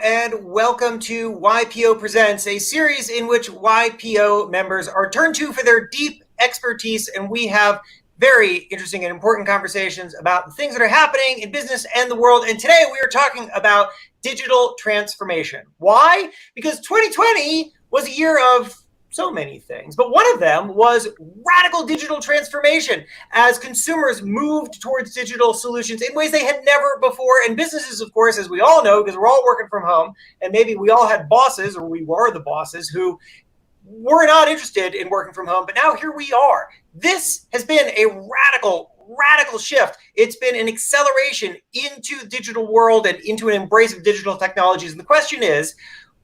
and welcome to YPO Presents, a series in which YPO members are turned to for their deep expertise, and we have very interesting and important conversations about the things that are happening in business and the world. And today we are talking about digital transformation. Why? Because 2020 was a year of so many things, but one of them was radical digital transformation as consumers moved towards digital solutions in ways they had never before. And businesses, of course, as we all know, because we're all working from home, and maybe we all had bosses, or we were the bosses, who were not interested in working from home, but now here we are. This has been a radical shift. It's been an acceleration into the digital world and into an embrace of digital technologies. And the question is,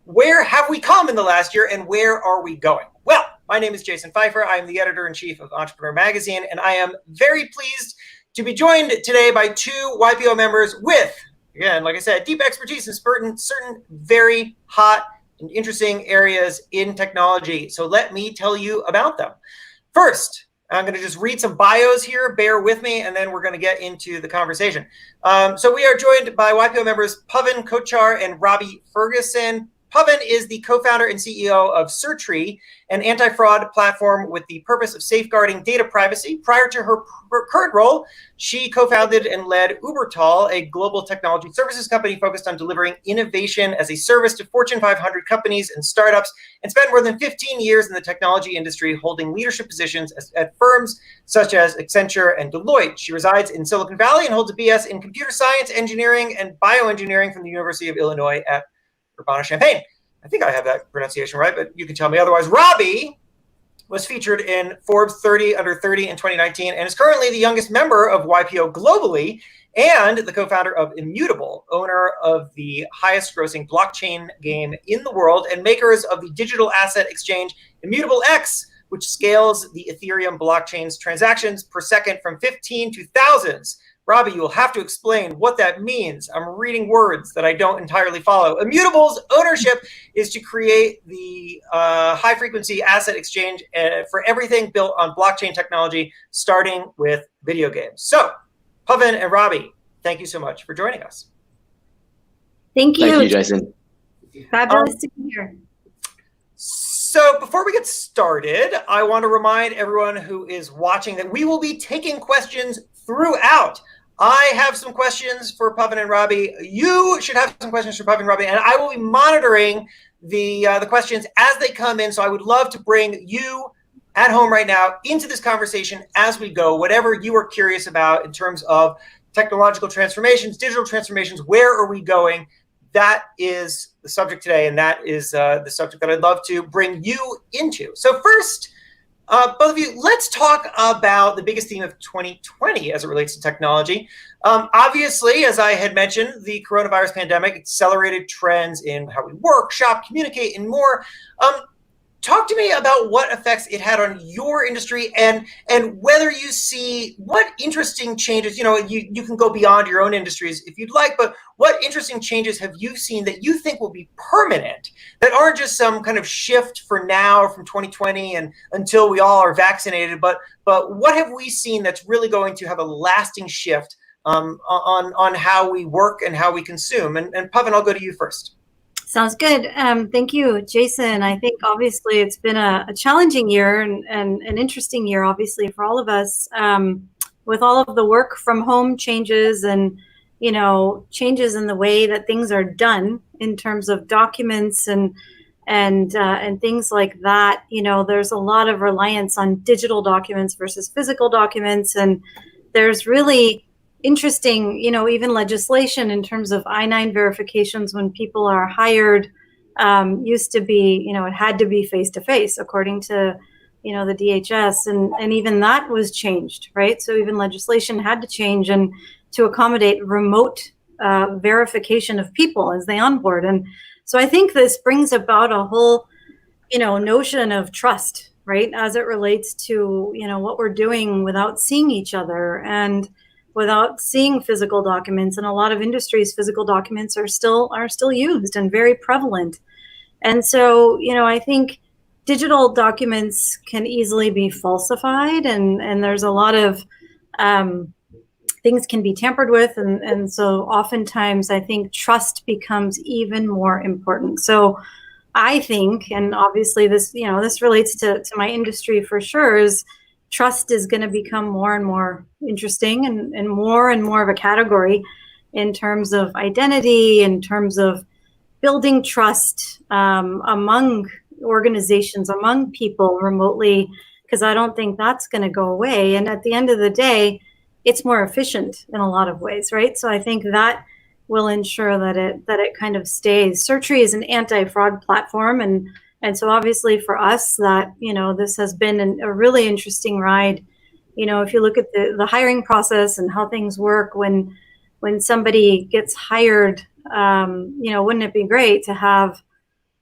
where have we come in the last year and where are we going? Well, my name is Jason Feifer. I am the editor-in-chief of Entrepreneur Magazine, and I am very pleased to be joined today by two YPO members with, again, like I said, deep expertise in certain very hot and interesting areas in technology. So let me tell you about them. First, I'm going to just read some bios here. Bear with me, and then we're going to get into the conversation. So we are joined by YPO members Pavan, Kochar, and Robbie Ferguson. Pavan is the co-founder and CEO of Certree, an anti-fraud platform with the purpose of safeguarding data privacy. Prior to her current role, she co-founded and led Ubertal, a global technology services company focused on delivering innovation as a service to Fortune 500 companies and startups, and spent more than 15 years in the technology industry, holding leadership positions at firms such as Accenture and Deloitte. She resides in Silicon Valley and holds a BS in computer science, engineering, and bioengineering from the University of Illinois at Urbana-Champaign. I think I have that pronunciation right, but you can tell me otherwise. Robbie was featured in Forbes 30 Under 30 in 2019 and is currently the youngest member of YPO globally and the co-founder of iMMUTABLE, owner of the highest grossing blockchain game in the world and makers of the digital asset exchange Immutable X, which scales the Ethereum blockchain's transactions per second from 15 to thousands. Robbie, you will have to explain what that means. I'm reading words that I don't entirely follow. Immutable's ownership is to create the high-frequency asset exchange for everything built on blockchain technology, starting with video games. So, Pavan and Robbie, thank you so much for joining us. Thank you. Thank you, Jason. Fabulous to be here. So before we get started, I want to remind everyone who is watching that we will be taking questions throughout. I have some questions for Pavan and Robbie. You should have some questions for Pavan and Robbie, and I will be monitoring the questions as they come in. So I would love to bring you at home right now into this conversation as we go, whatever you are curious about in terms of technological transformations, digital transformations, where are we going? That is the subject today, and that is the subject that I'd love to bring you into. So first, both of you, let's talk about the biggest theme of 2020 as it relates to technology. Obviously, as I had mentioned, the coronavirus pandemic accelerated trends in how we work, shop, communicate, and more. Talk to me about what effects it had on your industry and whether you see what interesting changes, you can go beyond your own industries if you'd like, but what interesting changes have you seen that you think will be permanent, that aren't just some kind of shift for now from 2020 and until we all are vaccinated, but what have we seen that's really going to have a lasting shift on how we work and how we consume? And Pavan, I'll go to you first. Sounds good. Thank you, Jason. I think obviously it's been a challenging year and an interesting year, obviously, for all of us, with all of the work from home changes and, changes in the way that things are done in terms of documents and things like that. There's a lot of reliance on digital documents versus physical documents. And there's really interesting, even legislation in terms of I-9 verifications when people are hired used to be, it had to be face-to-face according to, the DHS. And even that was changed, right? So even legislation had to change and to accommodate remote verification of people as they onboard. And so I think this brings about a whole, notion of trust, right? As it relates to, what we're doing without seeing each other and without seeing physical documents. In a lot of industries, physical documents are still used and very prevalent. And so, I think digital documents can easily be falsified, and there's a lot of things can be tampered with. And so oftentimes I think trust becomes even more important. So I think, and obviously this, this relates to my industry for sure, is trust is going to become more and more interesting and more of a category in terms of identity, in terms of building trust among organizations, among people remotely, because I don't think that's going to go away. And at the end of the day, it's more efficient in a lot of ways, right? So I think that will ensure that it kind of stays. Certree is an anti-fraud platform, and so obviously for us that, this has been a really interesting ride. If you look at the hiring process and how things work when somebody gets hired, wouldn't it be great to have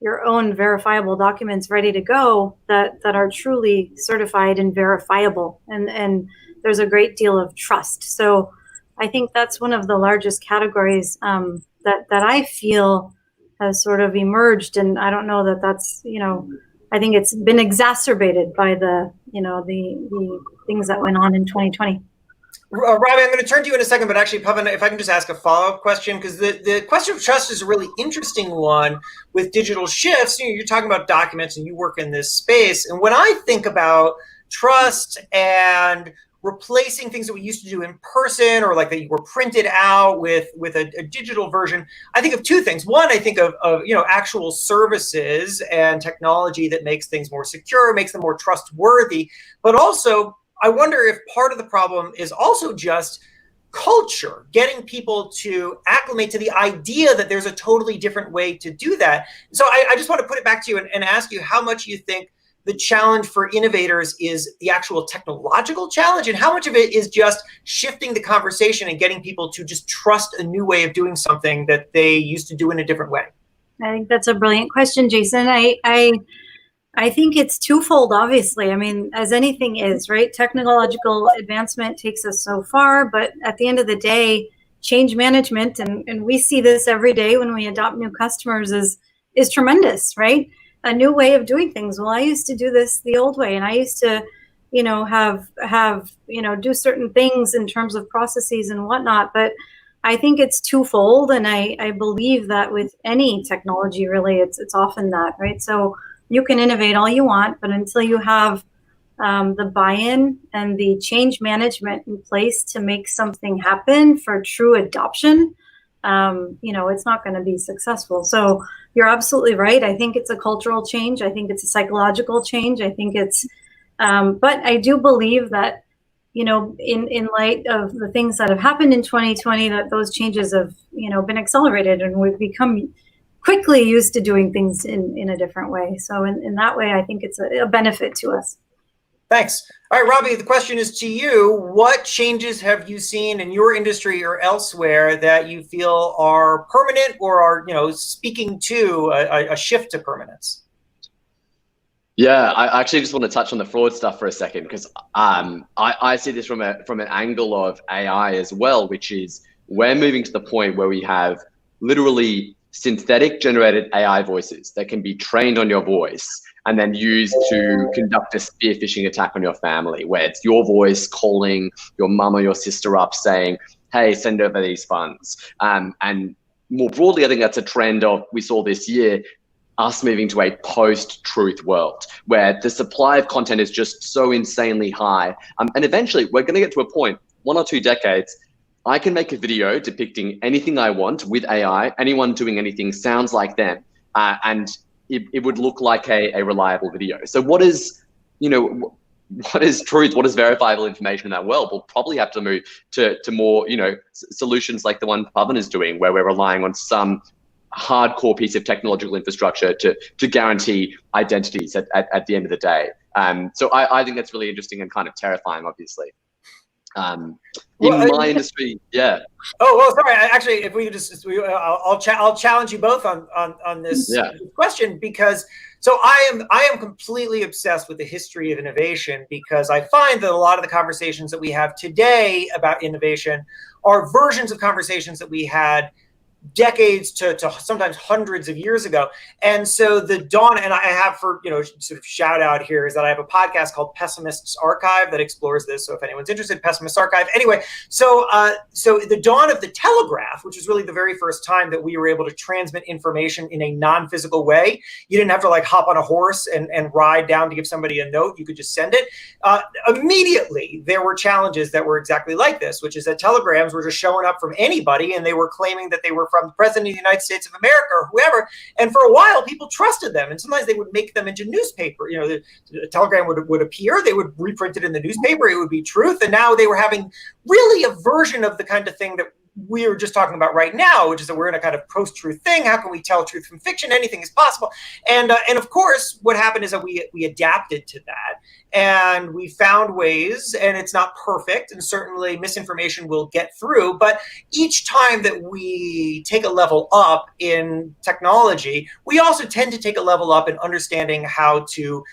your own verifiable documents ready to go that are truly certified and verifiable, and there's a great deal of trust. So I think that's one of the largest categories that I feel has sort of emerged, and I don't know that that's, I think it's been exacerbated by the things that went on in 2020. Robbie, I'm going to turn to you in a second, but actually, Pavan, if I can just ask a follow-up question, because the question of trust is a really interesting one with digital shifts. You're talking about documents and you work in this space. And when I think about trust and replacing things that we used to do in person, or like that you were printed out with a digital version, I think of two things. One, I think of actual services and technology that makes things more secure, makes them more trustworthy, but also I wonder if part of the problem is also just culture, getting people to acclimate to the idea that there's a totally different way to do that. So I just want to put it back to you and ask you how much you think the challenge for innovators is the actual technological challenge, and how much of it is just shifting the conversation and getting people to just trust a new way of doing something that they used to do in a different way. I think that's a brilliant question, Jason. I think it's twofold, obviously. I mean, as anything is, right? Technological advancement takes us so far, but at the end of the day, change management, and we see this every day when we adopt new customers, is tremendous, right? A new way of doing things. Well, I used to do this the old way, and I used to, have do certain things in terms of processes and whatnot. But I think it's twofold, and I believe that with any technology, really, it's often that, right? So you can innovate all you want, but until you have the buy-in and the change management in place to make something happen for true adoption, it's not going to be successful. So you're absolutely right. I think it's a cultural change. I think it's a psychological change. I think it's, but I do believe that, in light of the things that have happened in 2020, that those changes have, been accelerated, and we've become quickly used to doing things in a different way. So in that way, I think it's a benefit to us. Thanks. All right, Robbie, the question is to you. What changes have you seen in your industry or elsewhere that you feel are permanent or are, speaking to a shift to permanence? Yeah, I actually just want to touch on the fraud stuff for a second, because I see this from an angle of AI as well, which is we're moving to the point where we have literally synthetic generated AI voices that can be trained on your voice and then used to conduct a spear phishing attack on your family, where it's your voice calling your mum or your sister up saying, hey, send over these funds. And more broadly, I think that's a trend we saw this year, us moving to a post-truth world where the supply of content is just so insanely high. And eventually we're going to get to a point, 1 or 2 decades, I can make a video depicting anything I want with AI. Anyone doing anything sounds like them, and it would look like a reliable video. So what is truth? What is verifiable information in that world? We'll probably have to move to more, solutions like the one Pavan is doing, where we're relying on some hardcore piece of technological infrastructure to guarantee identities at the end of the day. So I think that's really interesting and kind of terrifying, obviously. My industry, yeah. Oh, well, sorry. Actually, if we could just, I'll challenge you both on this question, because so I am completely obsessed with the history of innovation, because I find that a lot of the conversations that we have today about innovation are versions of conversations that we had decades to sometimes hundreds of years ago. And so the dawn, and I have for, sort of shout out here, is that I have a podcast called Pessimist's Archive that explores this. So if anyone's interested, Pessimist's Archive. Anyway, so the dawn of the telegraph, which is really the very first time that we were able to transmit information in a non-physical way. You didn't have to like hop on a horse and ride down to give somebody a note. You could just send it. Immediately, there were challenges that were exactly like this, which is that telegrams were just showing up from anybody, and they were claiming that they were from the President of the United States of America or whoever. And for a while, people trusted them. And sometimes they would make them into newspaper. The telegram would appear. They would reprint it in the newspaper. It would be truth. And now they were having really a version of the kind of thing that we were just talking about right now, which is that we're in a kind of post-truth thing. How can we tell truth from fiction? Anything is possible. And of course, what happened is that we adapted to that, and we found ways, and it's not perfect, and certainly misinformation will get through, but each time that we take a level up in technology, we also tend to take a level up in understanding how to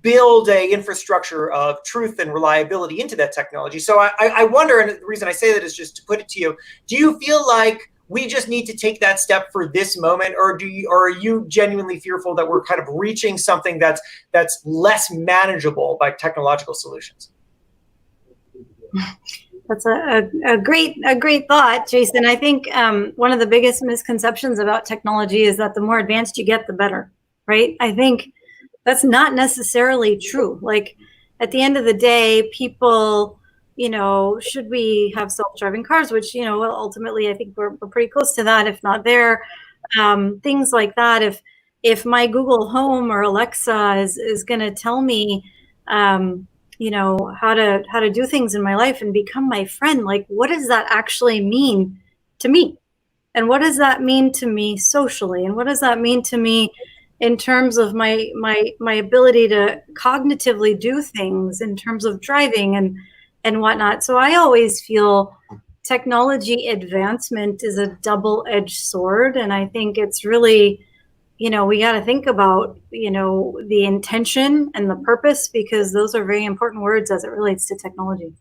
build a infrastructure of truth and reliability into that technology. So I wonder, and the reason I say that is just to put it to you, do you feel like we just need to take that step for this moment, or are you genuinely fearful that we're kind of reaching something that's less manageable by technological solutions? That's a great thought, Jason. I think one of the biggest misconceptions about technology is that the more advanced you get, the better, right? I think that's not necessarily true. Like at the end of the day, people, should we have self-driving cars, which, ultimately I think we're pretty close to that, if not there. Things like that. If my Google Home or Alexa is going to tell me, how to do things in my life and become my friend, like what does that actually mean to me? And what does that mean to me socially? And what does that mean to me in terms of my ability to cognitively do things in terms of driving and whatnot? So I always feel technology advancement is a double-edged sword. And I think it's really, we got to think about, the intention and the purpose, because those are very important words as it relates to technology.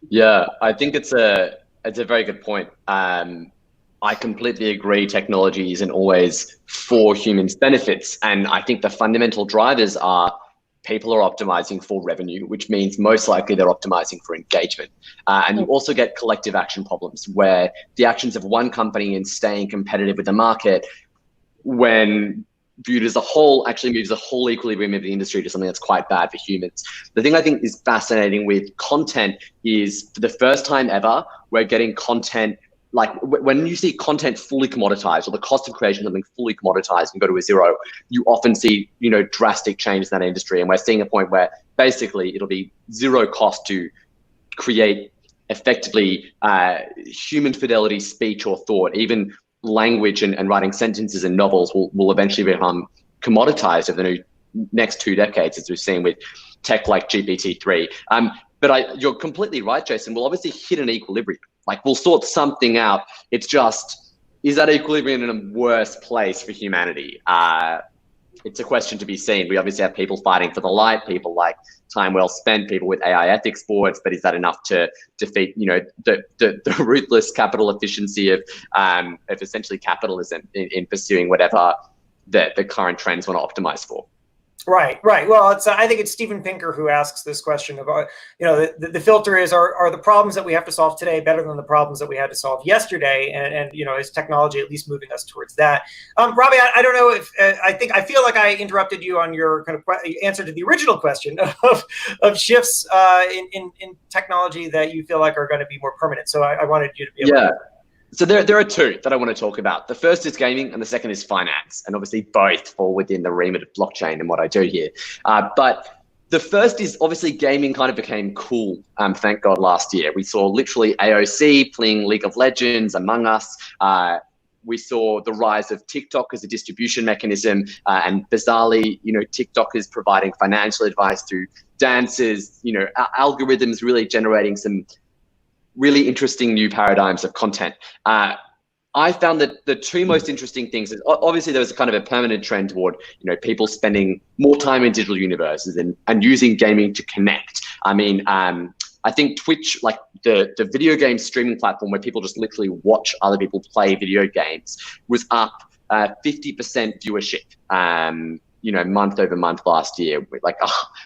Yeah, I think it's a very good point. I completely agree. Technology isn't always for humans' benefits. And I think the fundamental drivers are people are optimizing for revenue, which means most likely they're optimizing for engagement. And you also get collective action problems where the actions of one company in staying competitive with the market, when viewed as a whole, actually moves the whole equilibrium of the industry to something that's quite bad for humans. The thing I think is fascinating with content is, for the first time ever, we're getting content. Like when you see content fully commoditized, or the cost of creation of something fully commoditized and go to a zero, you often see, drastic change in that industry. And we're seeing a point where basically it'll be zero cost to create effectively human fidelity speech or thought. Even language and writing sentences and novels will eventually become commoditized over the next 2 decades, as we've seen with tech like GPT-3. But you're completely right, Jason. We'll obviously hit an equilibrium. Like we'll sort something out. It's just, is that equilibrium in a worse place for humanity? It's a question to be seen. We obviously have people fighting for the light, people like time well spent, people with AI ethics boards, but is that enough to defeat, the ruthless capital efficiency of essentially capitalism in pursuing whatever the current trends want to optimize for? Right. Well, I think it's Steven Pinker who asks this question about, the filter is, are the problems that we have to solve today better than the problems that we had to solve yesterday? And is technology at least moving us towards that? Robbie, I don't know if, I feel like I interrupted you on your kind of answer to the original question of shifts in technology that you feel like are going to be more permanent. So I wanted you to be able to. So there are two that I want to talk about. The first is gaming and the second is finance. And obviously both fall within the remit of blockchain and what I do here. But the first is obviously gaming kind of became cool, thank God, last year. We saw literally AOC playing League of Legends, Among Us. We saw the rise of TikTok as a distribution mechanism. And bizarrely, TikTok is providing financial advice through dances, algorithms really generating some really interesting new paradigms of content. I found that the two most interesting things is obviously there was a kind of a permanent trend toward, people spending more time in digital universes and using gaming to connect. I mean, I think Twitch, like the video game streaming platform where people just literally watch other people play video games, was up 50% viewership, month over month last year, with like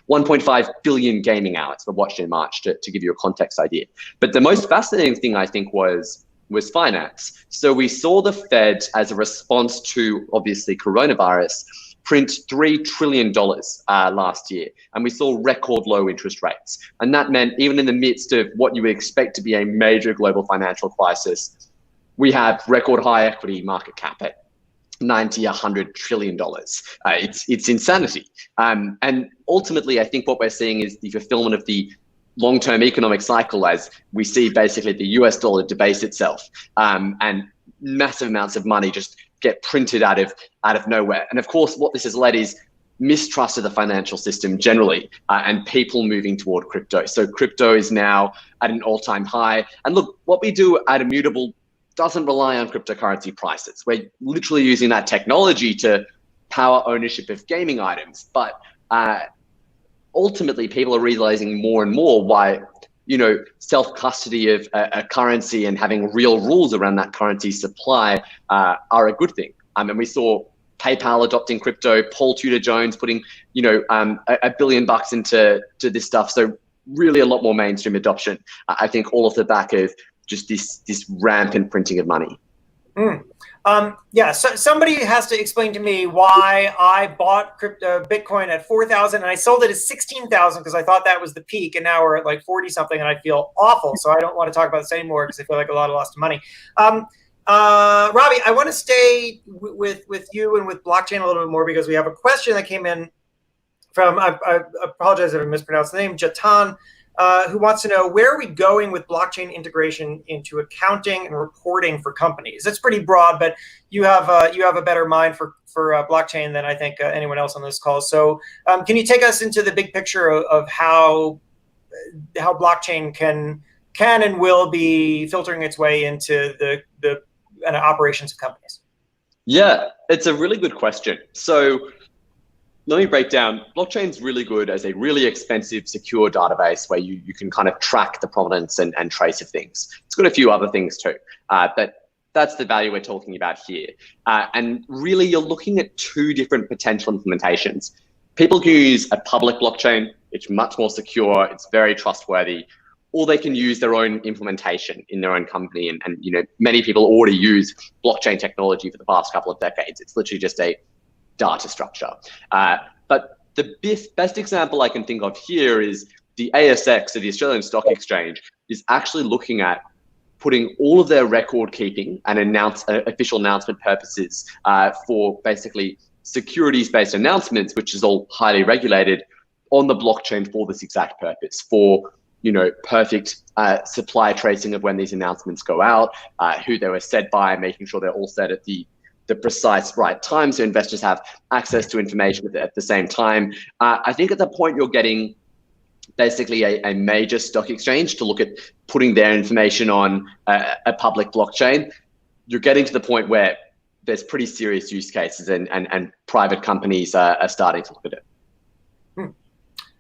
1.5 billion gaming hours were watched in March, to give you a context idea. But the most fascinating thing, I think, was finance. So we saw the Fed, as a response to obviously coronavirus, print $3 trillion last year, and we saw record low interest rates. And that meant, even in the midst of what you would expect to be a major global financial crisis, we have record high equity market cap at 90, $100 trillion. It's insanity. And ultimately, I think what we're seeing is the fulfillment of the long-term economic cycle, as we see basically the US dollar debase itself, and massive amounts of money just get printed out of nowhere. And of course, what this has led is mistrust of the financial system generally, and people moving toward crypto. So crypto is now at an all-time high. And look, what we do at Immutable doesn't rely on cryptocurrency prices. We're literally using that technology to power ownership of gaming items. But ultimately, people are realizing more and more why self-custody of a currency and having real rules around that currency supply are a good thing. And we saw PayPal adopting crypto, Paul Tudor Jones putting, $1 billion into this stuff. So really a lot more mainstream adoption. I think all off the back of just this rampant printing of money. So somebody has to explain to me why I bought Bitcoin at 4,000 and I sold it at 16,000 because I thought that was the peak, and now we're at like 40 something, and I feel awful. So I don't want to talk about this anymore because I feel like a lot of lost money. Robbie, I want to stay with you and with blockchain a little bit more, because we have a question that came in from, I apologize if I mispronounced the name, Jatan, who wants to know, where are we going with blockchain integration into accounting and reporting for companies? It's pretty broad, but you have a better mind for blockchain than I think anyone else on this call. So can you take us into the big picture of how blockchain can and will be filtering its way into the operations of companies? Yeah, it's a really good question. So let me break down. Blockchain's really good as a really expensive, secure database where you can kind of track the provenance and trace of things. It's got a few other things too, but that's the value we're talking about here. And really, you're looking at two different potential implementations. People can use a public blockchain. It's much more secure. It's very trustworthy. Or they can use their own implementation in their own company. And many people already use blockchain technology for the past couple of decades. It's literally just a data structure. But the best example I can think of here is the ASX, so the Australian Stock Exchange, is actually looking at putting all of their record keeping and official announcement purposes for basically securities-based announcements, which is all highly regulated, on the blockchain for this exact purpose, for perfect supply tracing of when these announcements go out, who they were said by, making sure they're all set at the precise right time, so investors have access to information at the same time. I think at the point you're getting basically a major stock exchange to look at putting their information on a public blockchain, you're getting to the point where there's pretty serious use cases and private companies are starting to look at it.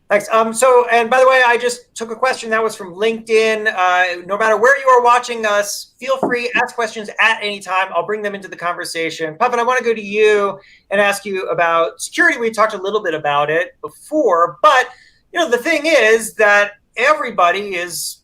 Thanks. And by the way, I just took a question that was from LinkedIn. No matter where you are watching us, feel free, ask questions at any time. I'll bring them into the conversation. Pavan, I want to go to you and ask you about security. We talked a little bit about it before, but the thing is that everybody is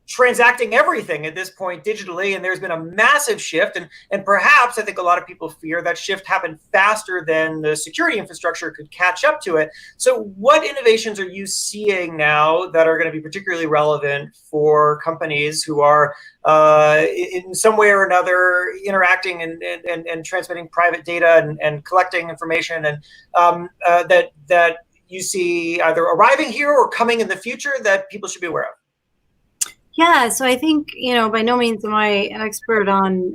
transacting everything at this point digitally, and there's been a massive shift, and perhaps I think a lot of people fear that shift happened faster than the security infrastructure could catch up to it. So what innovations are you seeing now that are going to be particularly relevant for companies who are in some way or another interacting and transmitting private data and collecting information, and that you see either arriving here or coming in the future that people should be aware of? Yeah, so I think, by no means am I an expert on,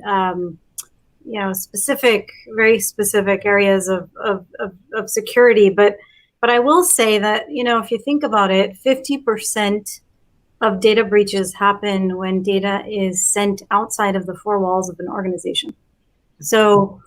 very specific areas of security, but I will say that, if you think about it, 50% of data breaches happen when data is sent outside of the four walls of an organization. So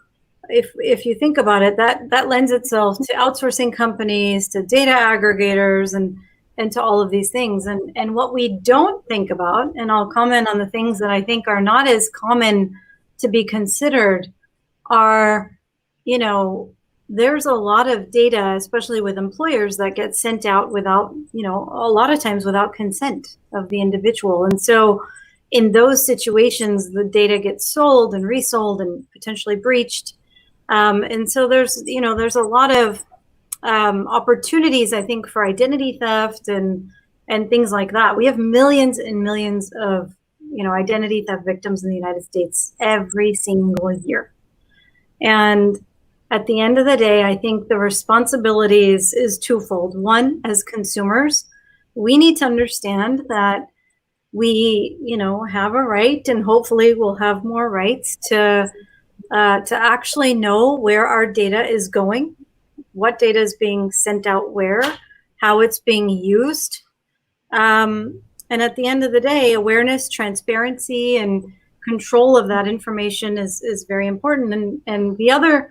if you think about it, that lends itself to outsourcing companies, to data aggregators, and into all of these things. And what we don't think about, and I'll comment on the things that I think are not as common to be considered, are, there's a lot of data, especially with employers, that gets sent out without, a lot of times without consent of the individual. And so in those situations, the data gets sold and resold and potentially breached. And so there's a lot of opportunities, I think, for identity theft and things like that. We have millions and millions of, identity theft victims in the United States every single year. And at the end of the day, I think the responsibility is twofold. One, as consumers, we need to understand that we, have a right, and hopefully we'll have more rights to actually know where our data is going, what data is being sent out where, how it's being used. And at the end of the day, awareness, transparency, and control of that information is very important. And the other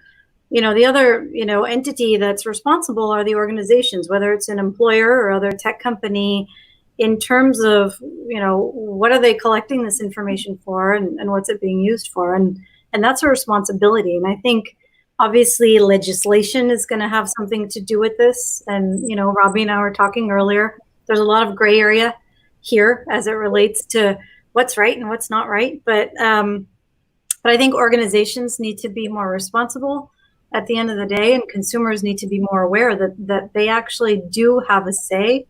entity that's responsible are the organizations, whether it's an employer or other tech company, in terms of, what are they collecting this information for, and what's it being used for? And that's a responsibility. And I think obviously legislation is going to have something to do with this. And, Robbie and I were talking earlier, there's a lot of gray area here as it relates to what's right and what's not right. But I think organizations need to be more responsible at the end of the day, and consumers need to be more aware that they actually do have a say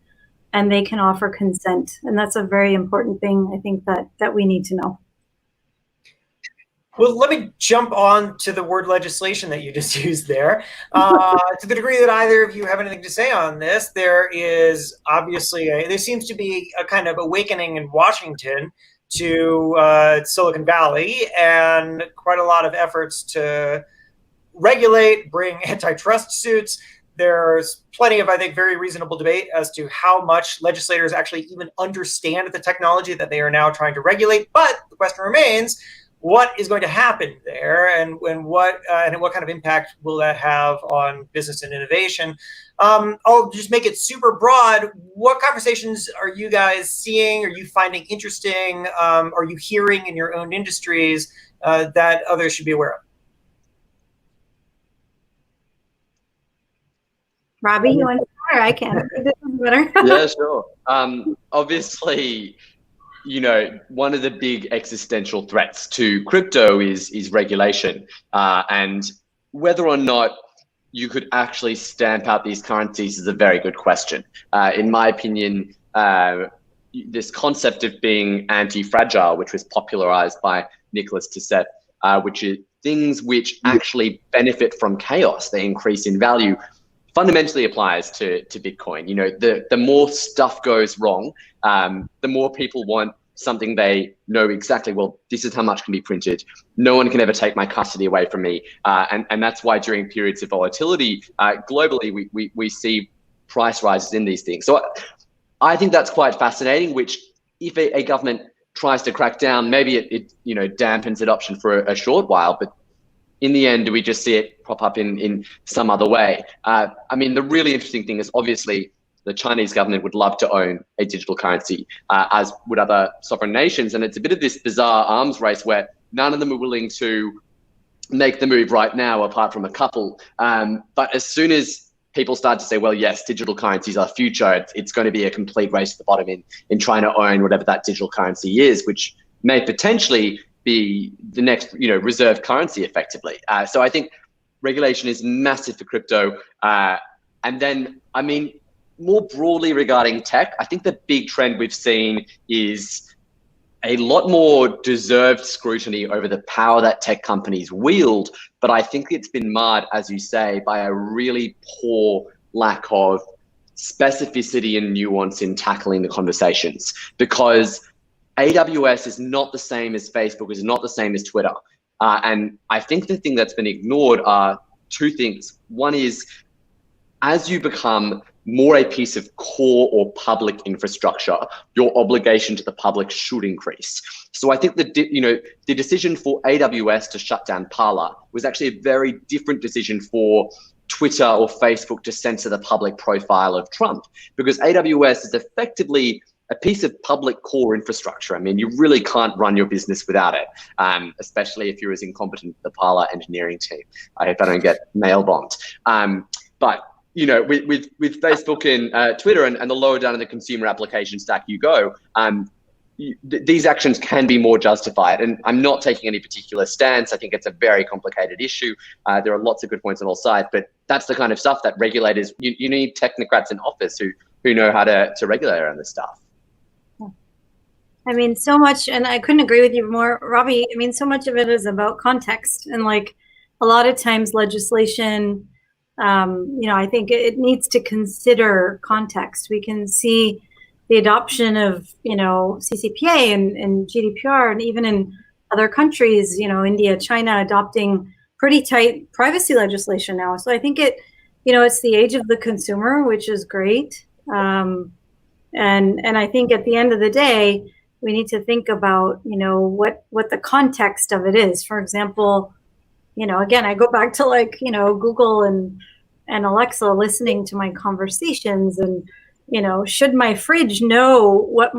and they can offer consent. And that's a very important thing, I think, that we need to know. Well, let me jump on to the word legislation that you just used there. To the degree that either of you have anything to say on this, there is obviously, there seems to be a kind of awakening in Washington to Silicon Valley, and quite a lot of efforts to regulate, bring antitrust suits. There's plenty of, I think, very reasonable debate as to how much legislators actually even understand the technology that they are now trying to regulate. But the question remains, what is going to happen there, and what kind of impact will that have on business and innovation? I'll just make it super broad. What conversations are you guys seeing? Are you finding interesting? Are you hearing in your own industries that others should be aware of? Robbie, you want to start? I can. This is better. Yeah, sure. Obviously, one of the big existential threats to crypto is regulation, and whether or not you could actually stamp out these currencies is a very good question. In my opinion, this concept of being anti-fragile, which was popularized by Nicholas Tissette, which is things which actually benefit from chaos, they increase in value, fundamentally applies to Bitcoin. The more stuff goes wrong, the more people want something they know exactly, well, this is how much can be printed. No one can ever take my custody away from me. And that's why during periods of volatility, globally, we see price rises in these things. So I think that's quite fascinating, which if a government tries to crack down, maybe it dampens adoption for a short while, but in the end, do we just see it prop up in some other way? The really interesting thing is obviously the Chinese government would love to own a digital currency, as would other sovereign nations. And it's a bit of this bizarre arms race where none of them are willing to make the move right now, apart from a couple. But as soon as people start to say, well, yes, digital currencies are future, it's going to be a complete race to the bottom in trying to own whatever that digital currency is, which may potentially be the next, reserve currency effectively. So I think regulation is massive for crypto. And then, more broadly regarding tech, I think the big trend we've seen is a lot more deserved scrutiny over the power that tech companies wield. But I think it's been marred, as you say, by a really poor lack of specificity and nuance in tackling the conversations, because AWS is not the same as Facebook, is not the same as Twitter. And I think the thing that's been ignored are two things. One is, as you become more a piece of core or public infrastructure, your obligation to the public should increase. So I think the decision for AWS to shut down Parler was actually a very different decision for Twitter or Facebook to censor the public profile of Trump, because AWS is effectively a piece of public core infrastructure. I mean, you really can't run your business without it, especially if you're as incompetent as the Parler engineering team. I hope I don't get nail bombed. But you know, with Facebook and Twitter and the lower down in the consumer application stack you go, these actions can be more justified. And I'm not taking any particular stance. I think it's a very complicated issue. There are lots of good points on all sides, but that's the kind of stuff that regulators, you need technocrats in office who know how to regulate around this stuff. I mean, so much, and I couldn't agree with you more, Robbie. I mean, so much of it is about context, and like a lot of times legislation, you know, I think it needs to consider context. We can see the adoption of, you know, CCPA and GDPR, and even in other countries, you know, India, China, adopting pretty tight privacy legislation now. So I think you know, it's the age of the consumer, which is great. And I think at the end of the day, we need to think about, you know, what the context of it is. For example, you know, again, I go back to like, you know, Google and Alexa listening to my conversations, and, you know, should my fridge know what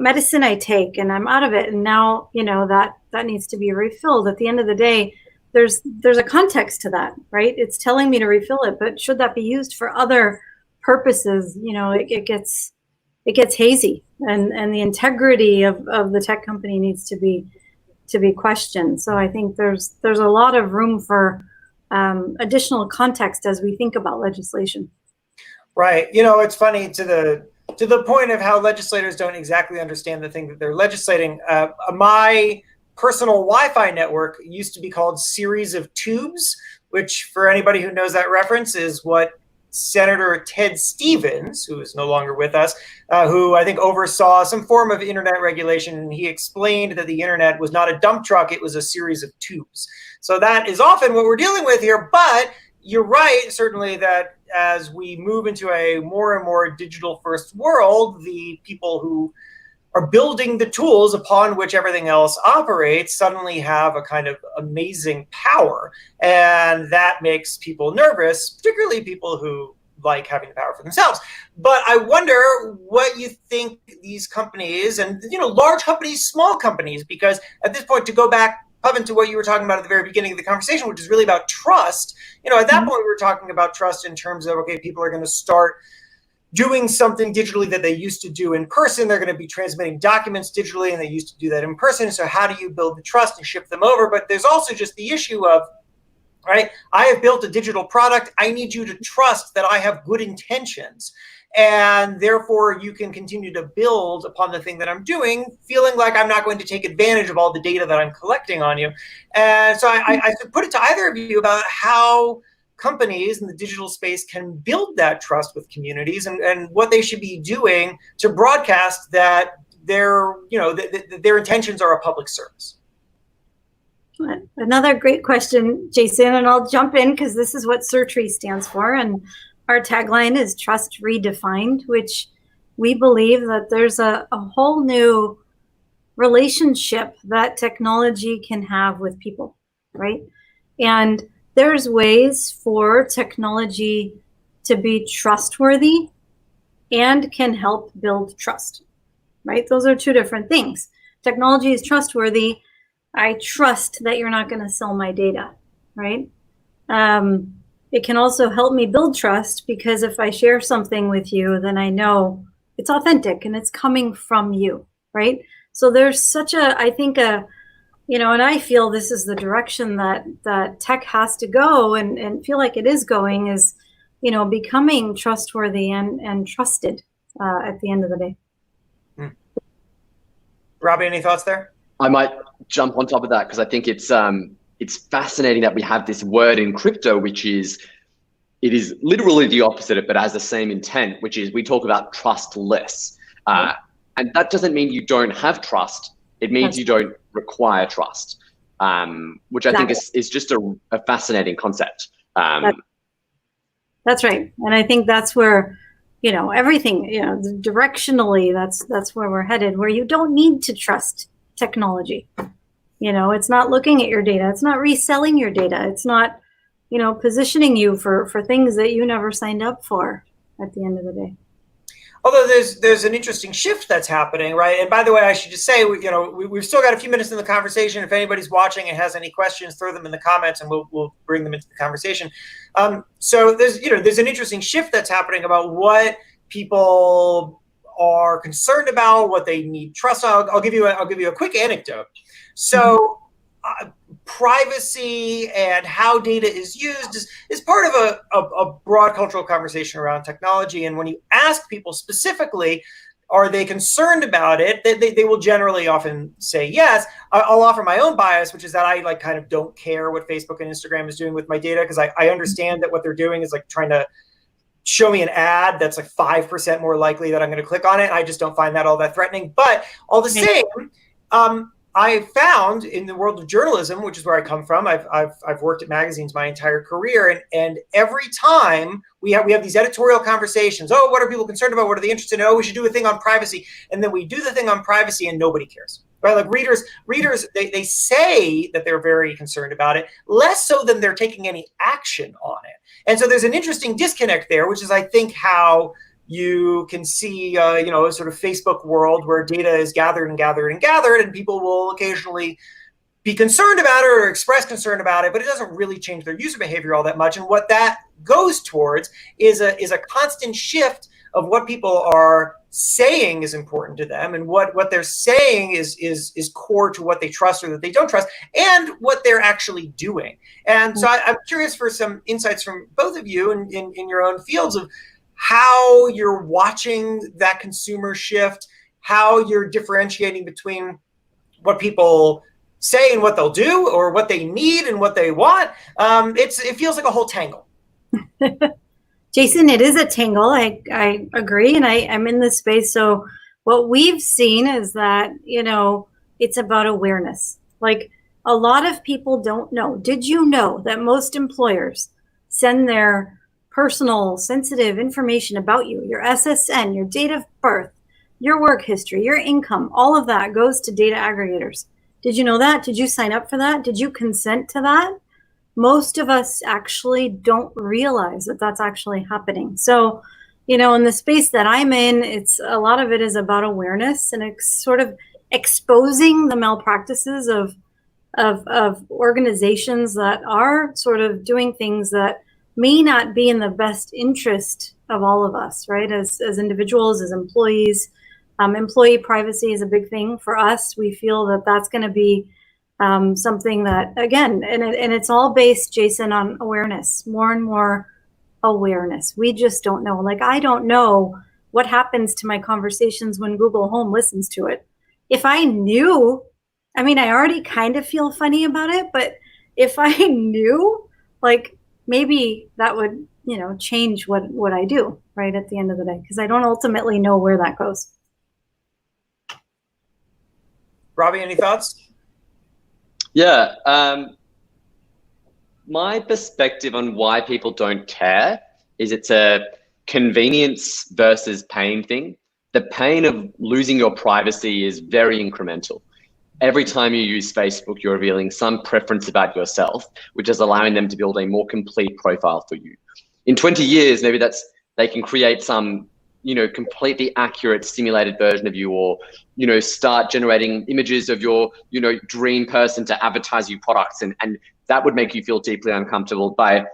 medicine I take and I'm out of it, and now, you know, that needs to be refilled. At the end of the day, there's a context to that, right? It's telling me to refill it, but should that be used for other purposes? You know, it gets hazy, and the integrity of the tech company needs to be questioned. So I think there's a lot of room for additional context as we think about legislation. Right. You know, it's funny to the point of how legislators don't exactly understand the thing that they're legislating. My personal Wi-Fi network used to be called Series of Tubes, which, for anybody who knows that reference, is what Senator Ted Stevens, who is no longer with us, who I think oversaw some form of internet regulation, and he explained that the internet was not a dump truck, it was a series of tubes. So that is often what we're dealing with here, but you're right, certainly, that as we move into a more and more digital first world, the people who are building the tools upon which everything else operates suddenly have a kind of amazing power. And that makes people nervous, particularly people who like having the power for themselves. But I wonder what you think these companies, and, you know, large companies, small companies, because at this point, to go back, Pavan, to what you were talking about at the very beginning of the conversation, which is really about trust. You know, at that point, we were talking about trust in terms of, okay, people are going to start doing something digitally that they used to do in person. They're going to be transmitting documents digitally, and they used to do that in person. So how do you build the trust and ship them over? But there's also just the issue of, right, I have built a digital product. I need you to trust that I have good intentions. And therefore, you can continue to build upon the thing that I'm doing, feeling like I'm not going to take advantage of all the data that I'm collecting on you. And so I put it to either of you about how companies in the digital space can build that trust with communities, and what they should be doing to broadcast that their intentions are a public service. Another great question, Jason, and I'll jump in because this is what Certree stands for, and our tagline is Trust Redefined, which we believe that there's a whole new relationship that technology can have with people, right? And there's ways for technology to be trustworthy and can help build trust, right? Those are two different things. Technology is trustworthy. I trust that you're not going to sell my data, right? It can also help me build trust, because if I share something with you, then I know it's authentic and it's coming from you, right? So there's such I think, you know, and I feel this is the direction that tech has to go, and feel like it is going, is, you know, becoming trustworthy and trusted at the end of the day. Robbie, any thoughts there? I might jump on top of that, because I think it's fascinating that we have this word in crypto, which is, it is literally the opposite, but has the same intent, which is we talk about trustless. And that doesn't mean you don't have trust. It means you don't require trust, which I think is just a fascinating concept. That's right. And I think that's where, you know, everything, you know, directionally, that's where we're headed, where you don't need to trust technology. You know, it's not looking at your data. It's not reselling your data. It's not, positioning you for things that you never signed up for at the end of the day. Although there's an interesting shift that's happening, right? And by the way, I should just say, we've still got a few minutes in the conversation. If anybody's watching and has any questions, throw them in the comments, and we'll bring them into the conversation. So there's an interesting shift that's happening about what people are concerned about, what they need trust. I'll give you a quick anecdote. So. Privacy and how data is used is part of a broad cultural conversation around technology. And when you ask people specifically, are they concerned about it, they will generally often say yes. I'll offer my own bias, which is that I kind of don't care what Facebook and Instagram is doing with my data, because I understand that what they're doing is trying to show me an ad that's 5% more likely that I'm going to click on it. I just don't find that all that threatening. But all the same, I found in the world of journalism, which is where I come from, I've worked at magazines my entire career, and every time we have these editorial conversations. Oh, what are people concerned about? What are they interested in? Oh, we should do a thing on privacy, and then we do the thing on privacy, and nobody cares. Right? Readers, they say that they're very concerned about it, less so than they're taking any action on it. And so there's an interesting disconnect there, which is, I think, how you can see, a sort of Facebook world where data is gathered and gathered and gathered, and people will occasionally be concerned about it or express concern about it, but it doesn't really change their user behavior all that much. And what that goes towards is a constant shift of what people are saying is important to them, and what they're saying is core to what they trust or that they don't trust, and what they're actually doing. And so I'm curious for some insights from both of you in your own fields of how you're watching that consumer shift, how you're differentiating between what people say and what they'll do, or what they need and what they want. It feels like a whole tangle. Jason, it is a tangle. I agree, and I'm in this space. So what we've seen is that, it's about awareness. A lot of people don't know. Did you know that most employers send their personal, sensitive information about you, your SSN, your date of birth, your work history, your income, all of that goes to data aggregators? Did you know that? Did you sign up for that? Did you consent to that? Most of us actually don't realize that that's actually happening. So, in the space that I'm in, a lot of it is about awareness and sort of exposing the malpractices of organizations that are sort of doing things that may not be in the best interest of all of us, right? As individuals, as employees. Employee privacy is a big thing for us. We feel that that's going to be something that, again, and it's all based, Jason, on awareness, more and more awareness. We just don't know. I don't know what happens to my conversations when Google Home listens to it. If I knew, I already kind of feel funny about it, but if I knew, maybe that would, change what I do, right, at the end of the day, because I don't ultimately know where that goes. Robbie, any thoughts? Yeah. My perspective on why people don't care is it's a convenience versus pain thing. The pain of losing your privacy is very incremental. Every time you use Facebook, you're revealing some preference about yourself, which is allowing them to build a more complete profile for you. In 20 years, maybe they can create some, completely accurate simulated version of you, or, start generating images of your, dream person to advertise you products. And that would make you feel deeply uncomfortable by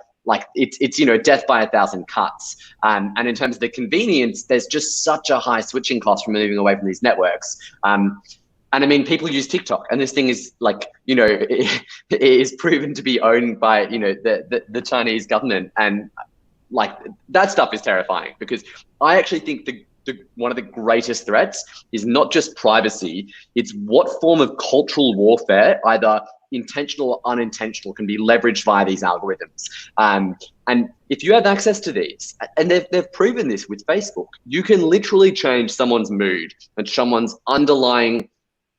it's death by 1,000 cuts. And in terms of the convenience, there's just such a high switching cost from moving away from these networks. And people use TikTok, and this thing is it is proven to be owned by, the Chinese government. And that stuff is terrifying, because I actually think one of the greatest threats is not just privacy, it's what form of cultural warfare, either intentional or unintentional, can be leveraged via these algorithms. And if you have access to these, and they've proven this with Facebook, you can literally change someone's mood and someone's underlying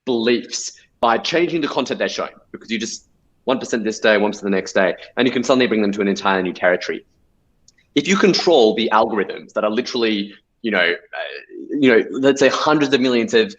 beliefs by changing the content they're showing, because you just 1% this day, 1% the next day, and you can suddenly bring them to an entirely new territory. If you control the algorithms that are literally, let's say hundreds of millions of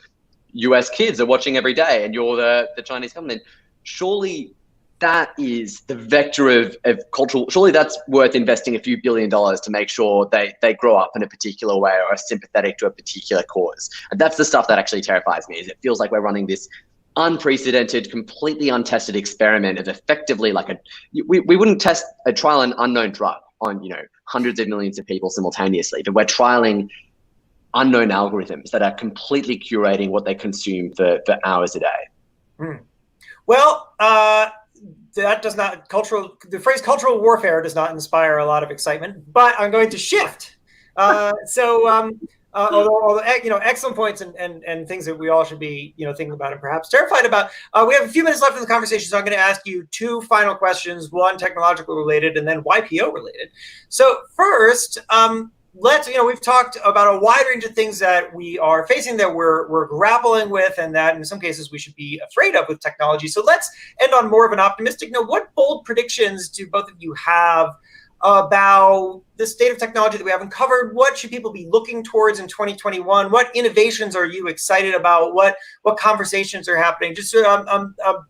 US kids are watching every day, and you're the Chinese government, surely that is the vector of cultural. Surely that's worth investing a few $1 billion to make sure they grow up in a particular way or are sympathetic to a particular cause. And that's the stuff that actually terrifies me, is it feels like we're running this unprecedented, completely untested experiment of effectively like we wouldn't trial an unknown drug on, hundreds of millions of people simultaneously, but we're trialing unknown algorithms that are completely curating what they consume for hours a day. Well, that does not the phrase cultural warfare does not inspire a lot of excitement, but I'm going to shift. Although excellent points and things that we all should be, thinking about and perhaps terrified about. We have a few minutes left in the conversation, so I'm going to ask you two final questions, one technological related and then YPO related. So first, we've talked about a wide range of things that we are facing, that we're grappling with, and that in some cases we should be afraid of with technology. So let's end on more of an optimistic note. What bold predictions do both of you have about the state of technology that we haven't covered? What should people be looking towards in 2021? What innovations are you excited about? What conversations are happening? Just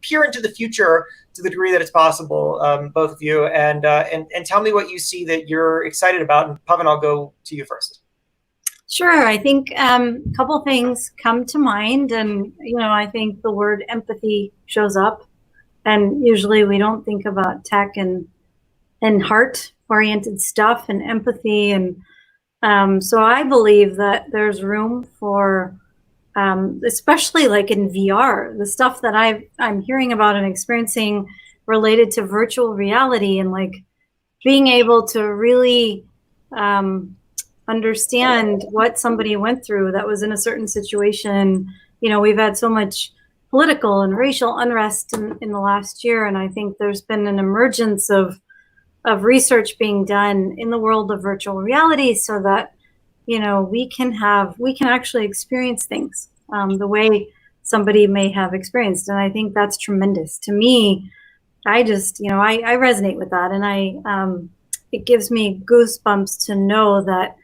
peer into the future to the degree that it's possible, both of you, and tell me what you see that you're excited about. And Pavan, I'll go to you first. Sure. I think a couple things come to mind, and I think the word empathy shows up, and usually we don't think about tech and heart-oriented stuff and empathy, and so I believe that there's room for, especially like in VR, the stuff that I'm hearing about and experiencing related to virtual reality, and like being able to really understand what somebody went through that was in a certain situation. We've had so much political and racial unrest in the last year, and I think there's been an emergence of research being done in the world of virtual reality, so that we can actually experience things the way somebody may have experienced. And I think that's tremendous. To me, I just I resonate with that, and it gives me goosebumps to know that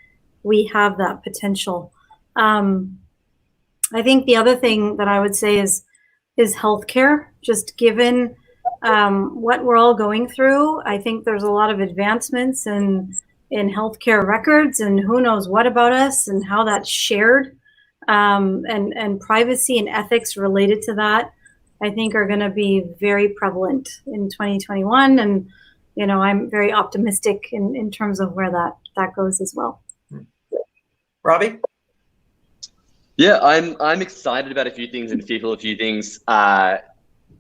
we have that potential. I think the other thing that I would say is healthcare. Just given what we're all going through, I think there's a lot of advancements in healthcare records, and who knows what about us and how that's shared, and privacy and ethics related to that, I think are going to be very prevalent in 2021. And I'm very optimistic in terms of where that goes as well. Robbie? Yeah, I'm excited about a few things and fearful of a few things.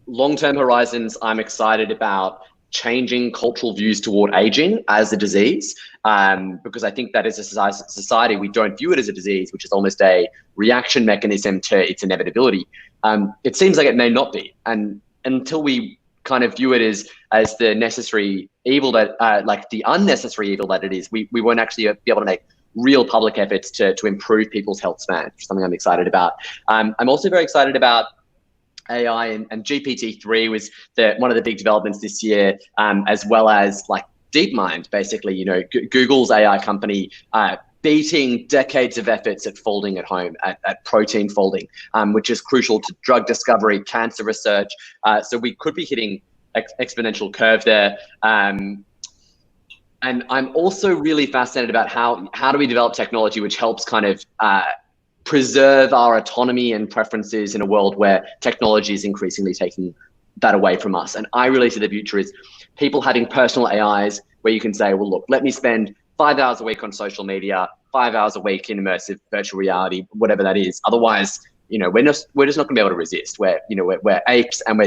Long-term horizons, I'm excited about changing cultural views toward aging as a disease, because I think that as a society, we don't view it as a disease, which is almost a reaction mechanism to its inevitability. It seems like it may not be. And until we kind of view it as the necessary evil that, like the unnecessary evil that it is, we won't actually be able to make real public efforts to improve people's health span, which is something I'm excited about. I'm also very excited about AI, and GPT-3 was one of the big developments this year, as well as like DeepMind, basically, Google's AI company, beating decades of efforts at folding at home, at protein folding, which is crucial to drug discovery, cancer research. So we could be hitting exponential curve there. And I'm also really fascinated about how do we develop technology which helps kind of preserve our autonomy and preferences in a world where technology is increasingly taking that away from us. And I really see the future is people having personal AIs where you can say, well, look, let me spend 5 hours a week on social media, 5 hours a week in immersive virtual reality, whatever that is. Otherwise, we're just not going to be able to resist. We're apes, and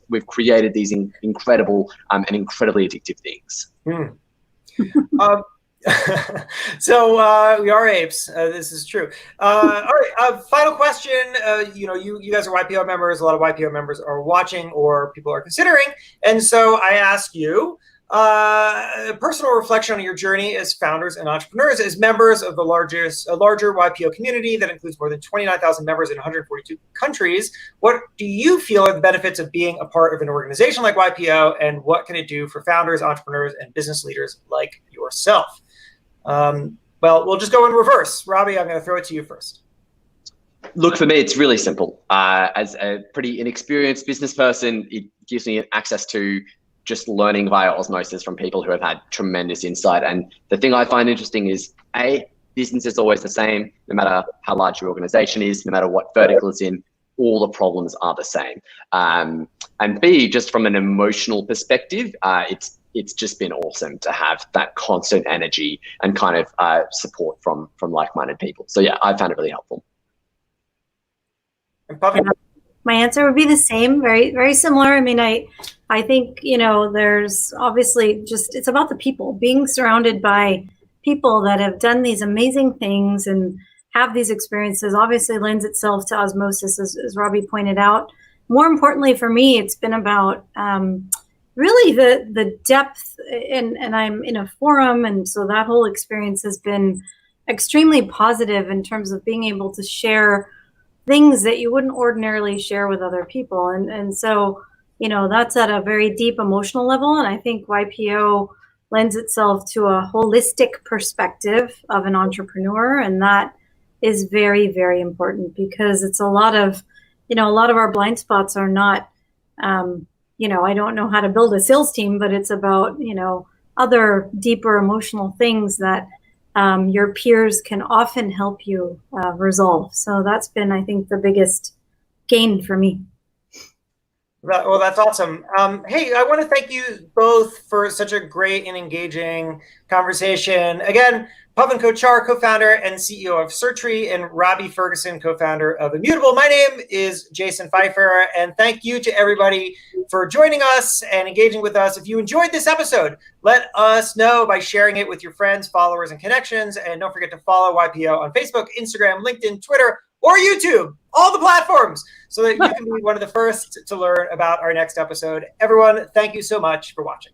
we've created these incredible and incredibly addictive things. So we are apes. This is true. All right. Final question. You guys are YPO members. A lot of YPO members are watching, or people are considering. And so I ask you a personal reflection on your journey as founders and entrepreneurs, as members of the larger YPO community that includes more than 29,000 members in 142 countries. What do you feel are the benefits of being a part of an organization like YPO, and what can it do for founders, entrepreneurs, and business leaders like yourself? Well, we'll just go in reverse. Robbie, I'm going to throw it to you first. Look, for me, it's really simple. As a pretty inexperienced business person, it gives me access to just learning via osmosis from people who have had tremendous insight. And the thing I find interesting is, A, business is always the same, no matter how large your organization is, no matter what vertical it's in, all the problems are the same. And B, just from an emotional perspective, it's just been awesome to have that constant energy and kind of support from like-minded people. So yeah, I found it really helpful. And Pavan? My answer would be the same, very, very similar. I mean, I think, there's obviously just, it's about the people, being surrounded by people that have done these amazing things and have these experiences obviously lends itself to osmosis, as Robbie pointed out. More importantly for me, it's been about really the depth, and I'm in a forum, and so that whole experience has been extremely positive in terms of being able to share things that you wouldn't ordinarily share with other people. And so, that's at a very deep emotional level. And I think YPO lends itself to a holistic perspective of an entrepreneur. And that is very, very important, because it's a lot of our blind spots are not, I don't know how to build a sales team, but it's about, other deeper emotional things that your peers can often help you resolve. So that's been, I think, the biggest gain for me. Well, that's awesome. Hey, I want to thank you both for such a great and engaging conversation. Again, Pavan Kochar, co-founder and CEO of Certree, and Robbie Ferguson, co-founder of iMMUTABLE. My name is Jason Feifer, and thank you to everybody for joining us and engaging with us. If you enjoyed this episode, let us know by sharing it with your friends, followers, and connections. And don't forget to follow YPO on Facebook, Instagram, LinkedIn, Twitter, or YouTube, all the platforms, so that you can be one of the first to learn about our next episode. Everyone, thank you so much for watching.